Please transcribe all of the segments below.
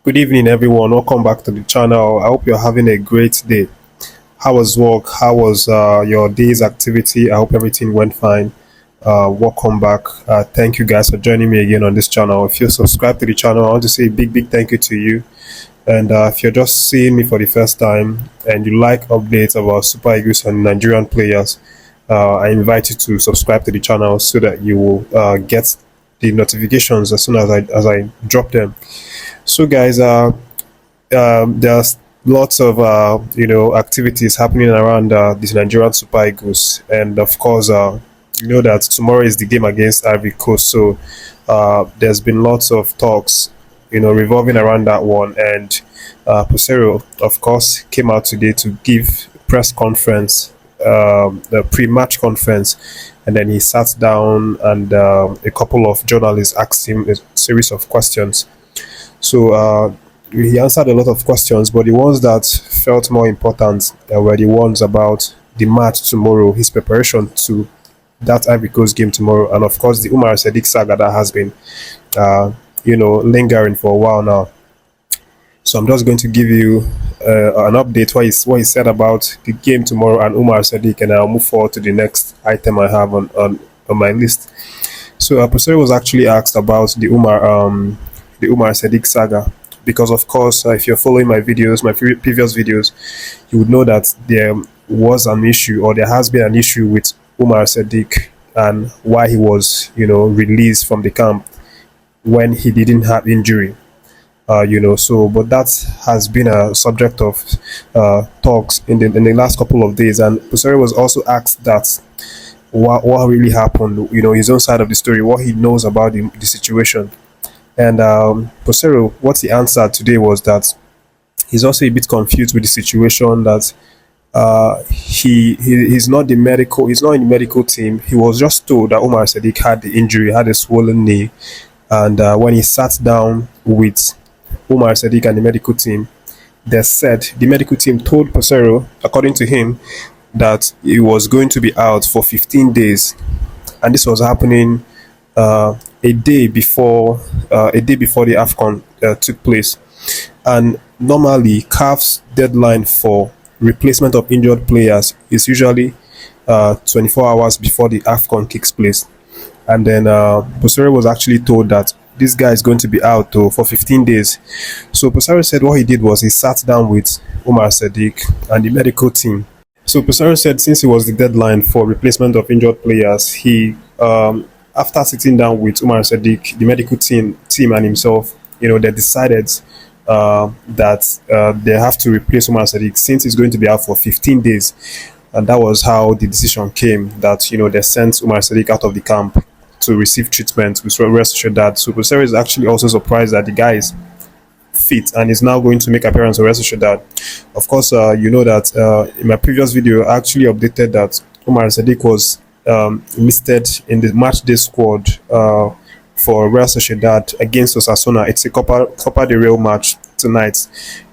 Good evening, everyone. Welcome back to the channel. I hope you're having a great day. How was work? How was your day's activity? I hope everything went fine. Welcome back. Thank you guys for joining me again on this channel. If you're subscribed to the channel, I want to say a big thank you to you. And if you're just seeing me for the first time and you like updates about Super Eagles and Nigerian players, I invite you to subscribe to the channel so that you will get the notifications as soon as I drop them. So, guys, there's lots of activities happening around these Nigerian Super Eagles, and of course, you know that tomorrow is the game against Ivory Coast. So, there's been lots of talks, revolving around that one, and Peseiro, of course, came out today to give press conference, the pre-match conference, and then he sat down and a couple of journalists asked him a series of questions. So he answered a lot of questions, but the ones that felt more important were the ones about the match tomorrow, his preparation to that Ivory Coast game tomorrow, and of course the Umar Sadiq saga that has been, lingering for a while now. So I'm just going to give you an update what he said about the game tomorrow and Umar Sadiq, and I'll move forward to the next item I have on my list. So Peseiro was actually asked about the Umar Sadiq saga, because of course, if you're following my videos, my previous videos, you would know that there was an issue, or there has been an issue with Umar Sadiq, and why he was released from the camp when he didn't have injury. So but that has been a subject of talks in the last couple of days, and Peseiro was also asked that what really happened, his own side of the story, what he knows about the situation. And Peseiro, what he answered today was that he's also a bit confused with the situation, that he's not in the medical team. He was just told that Umar Sadiq had the injury, had a swollen knee, and when he sat down with Umar Sadiq and the medical team, they said the medical team told Peseiro, according to him, that he was going to be out for 15 days, and this was happening a day before the AFCON took place. And normally, CAF's deadline for replacement of injured players is usually 24 hours before the AFCON kicks place. And then Peseiro was actually told that this guy is going to be out for 15 days. So Peseiro said what he did was he sat down with Umar Sadiq and the medical team. So Peseiro said since it was the deadline for replacement of injured players, he after sitting down with Umar Sadiq, the medical team and himself, they decided that they have to replace Umar Sadiq since he's going to be out for 15 days. And that was how the decision came, that they sent Umar Sadiq out of the camp to receive treatment with rest assured that. So Peseiro is actually also surprised that the guy is fit and is now going to make appearance on rest assured that. Of course, you know that in my previous video, I actually updated that Umar Sadiq was listed in the match day squad for Real Sociedad against Osasuna. It's a Copa del Rey match tonight.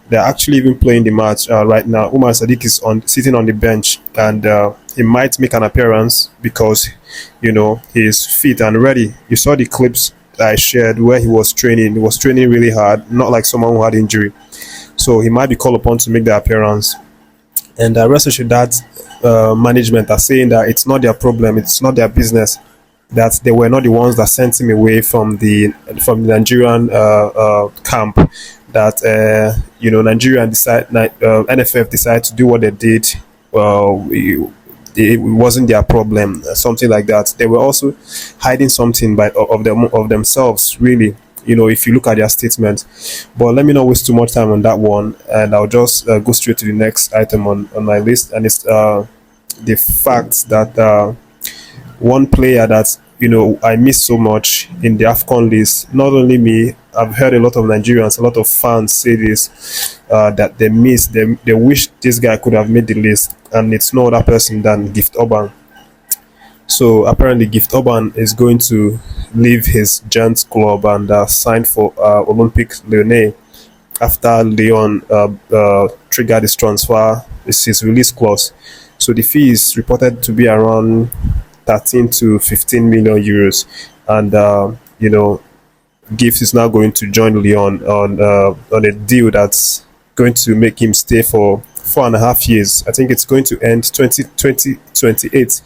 They're actually even playing the match right now. Umar Sadiq is sitting on the bench, and he might make an appearance because he is fit and ready. You saw the clips I shared where he was training. He was training really hard, not like someone who had injury. So he might be called upon to make the appearance. And Real Sociedad management are saying that it's not their problem, it's not their business, that they were not the ones that sent him away from the Nigerian camp. That Nigerian NFF decided to do what they did. It wasn't their problem, something like that. They were also hiding something of themselves, really. If you look at their statement. But let me not waste too much time on that one, and I'll just go straight to the next item on my list, and it's the fact that one player that I miss so much in the AFCON list. Not only me, I've heard a lot of Nigerians, a lot of fans say this, that they wish this guy could have made the list, and it's no other person than Gift Orban. So apparently, Gift Orban is going to leave his Gents club and sign for Olympique Lyonnais after Lyon triggered his transfer, his release clause. So the fee is reported to be around 13 to 15 million euros, and Gift is now going to join Lyon on a deal that's going to make him stay for 4.5 years. I think it's going to end 2028.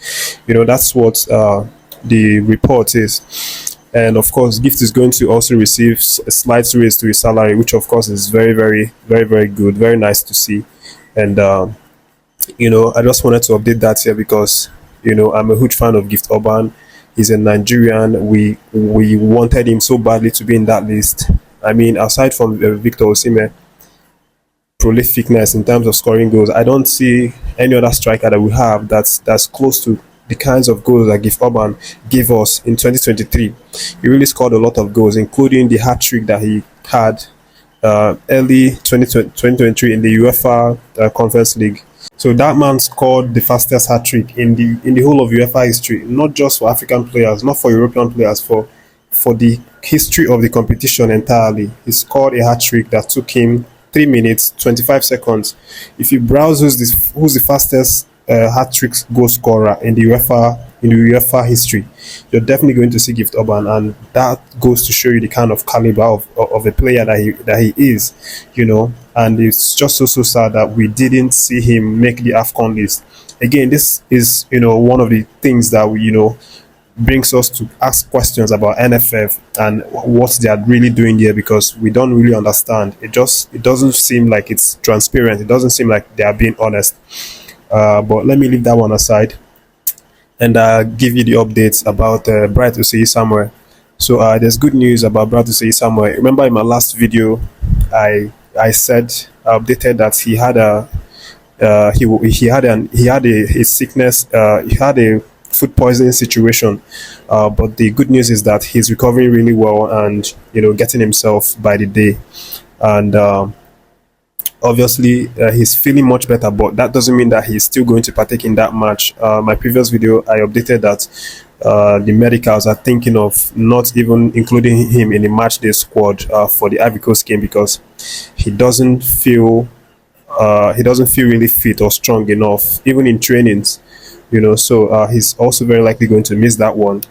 That's what the report is. And of course, Gift is going to also receive a slight raise to his salary, which of course is very, very, very, very good, very nice to see. And I just wanted to update that here because I'm a huge fan of Gift Orban. He's a Nigerian. We wanted him so badly to be in that list. I mean, aside from Victor Osimhen prolificness in terms of scoring goals, I don't see any other striker that we have that's close to the kinds of goals that Gift Orban gave us in 2023. He really scored a lot of goals, including the hat trick that he had early 2023 in the UEFA Conference League. So that man scored the fastest hat trick in the whole of UEFA history, not just for African players, not for European players, for the history of the competition entirely. He scored a hat trick that took him 3 minutes 25 seconds. If you browse who's the fastest hat trick goal scorer in the UEFA history, you're definitely going to see Gift Orban, and that goes to show you the kind of caliber of a player that he is, And it's just so sad that we didn't see him make the AFCON list. Again, this is one of the things that we brings us to ask questions about NFF and what they are really doing there, because we don't really understand. It doesn't seem like it's transparent. It doesn't seem like they are being honest. But let me leave that one aside and give you the updates about Bright Osayi-Samuel. So there's good news about Bright Osayi-Samuel. Remember in my last video, I said I updated that he had a sickness. He had a food poisoning situation, but the good news is that he's recovering really well and getting himself by the day, and obviously he's feeling much better, but that doesn't mean that he's still going to partake in that match. My previous video, I updated that the medicals are thinking of not even including him in the match day squad for the Ivory Coast game, because he doesn't feel really fit or strong enough even in trainings, so he's also very likely going to miss that one.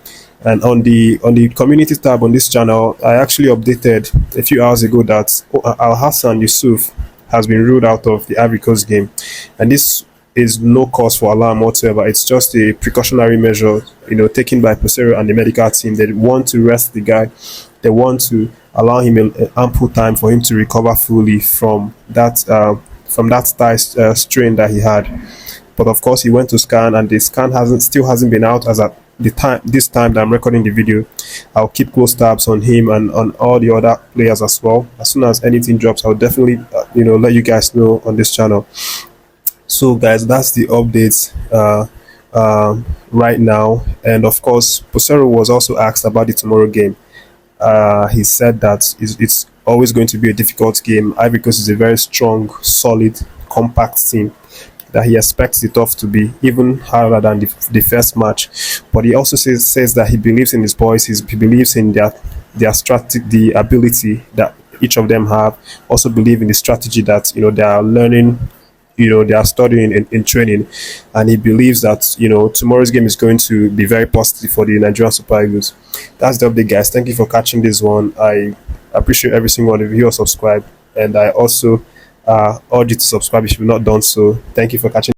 And on the community tab on this channel, I actually updated a few hours ago that Al Hassan Yusuf has been ruled out of the Ivory Coast game, and this is no cause for alarm whatsoever. It's just a precautionary measure, taken by Peseiro and the medical team. They want to rest the guy. They want to allow him ample time for him to recover fully from that thigh strain that he had. But of course, he went to scan, and the scan still hasn't been out as at this time that I'm recording the video. I'll keep close tabs on him and on all the other players as well. As soon as anything drops, I'll definitely let you guys know on this channel. So guys, that's the updates right now. And of course, Peseiro was also asked about the tomorrow game. He said that it's always going to be a difficult game. Ivory Coast is a very strong, solid, compact team that he expects it off to be even harder than the first match. But he also says that he believes in his boys. He believes in their strategy, the ability that each of them have. Also believe in the strategy that they are learning, they are studying in training, and he believes that tomorrow's game is going to be very positive for the Nigerian Super Eagles. That's the update, guys. Thank you for catching this one. I appreciate every single one of you who subscribe, and I also urge you to subscribe if you've not done so. Thank you for catching.